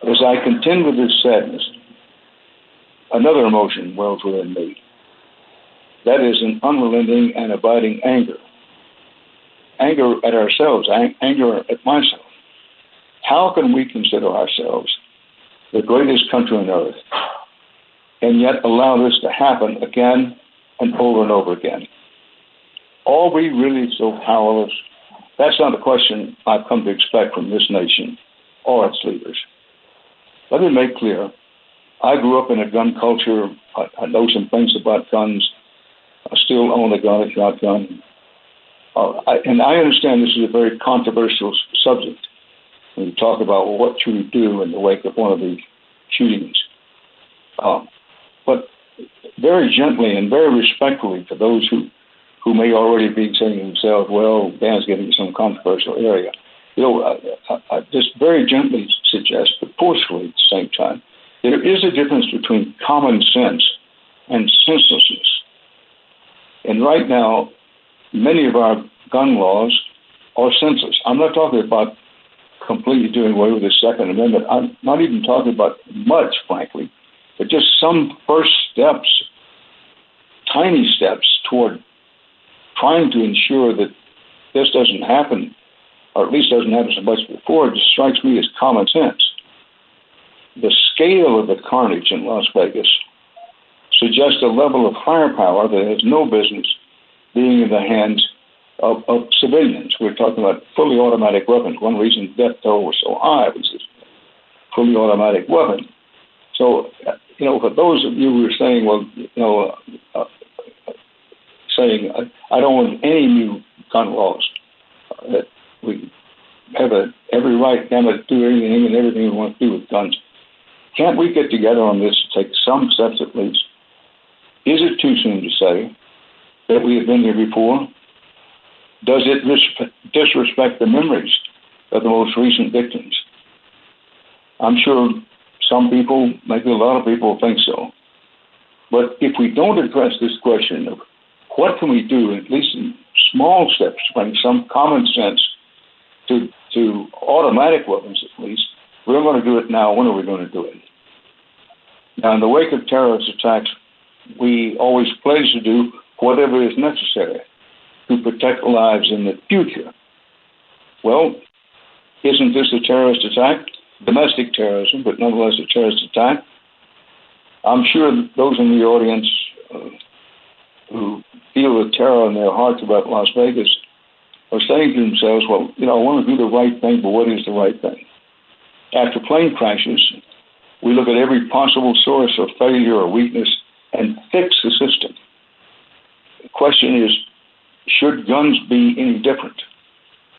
As I contend with this sadness, another emotion wells within me. That is an unrelenting and abiding anger. Anger at ourselves, anger at myself. How can we consider ourselves the greatest country on earth and yet allow this to happen again and over again? Are we really so powerless? That's not a question I've come to expect from this nation or its leaders. Let me make clear, I grew up in a gun culture. I know some things about guns. I still own a gun, a shotgun. And I understand this is a very controversial subject when you talk about, well, what should we do in the wake of one of these shootings. But very gently and very respectfully to those who may already be saying to themselves, well, Dan's getting some controversial area. I just very gently suggest, but forcefully at the same time, there is a difference between common sense and senselessness. And right now, many of our gun laws are senseless. I'm not talking about completely doing away with the Second Amendment. I'm not even talking about much, frankly, but just some first steps, tiny steps toward trying to ensure that this doesn't happen, or at least doesn't happen so much before. It just strikes me as common sense. The scale of the carnage in Las Vegas suggests a level of firepower that has no business being in the hands of civilians. We're talking about fully automatic weapons. One reason death toll was so high was this fully automatic weapon. So, for those of you who are saying, saying, I don't want any new gun laws, that we have every right, damn it, to do anything and everything we want to do with guns. Can't we get together on this to take some steps at least? Is it too soon to say that we have been here before? Does it disrespect the memories of the most recent victims? I'm sure some people, maybe a lot of people, think so. But if we don't address this question of what can we do, at least in small steps, to bring some common sense to automatic weapons at least, we're going to do it now. When are we going to do it? Now, in the wake of terrorist attacks, we always pledge to do whatever is necessary to protect lives in the future. Well, isn't this a terrorist attack? Domestic terrorism, but nonetheless a terrorist attack. I'm sure those in the audience who feel the terror in their hearts about Las Vegas are saying to themselves, well, I want to do the right thing, but what is the right thing? After plane crashes, we look at every possible source of failure or weakness and fix the system. The question is, should guns be any different?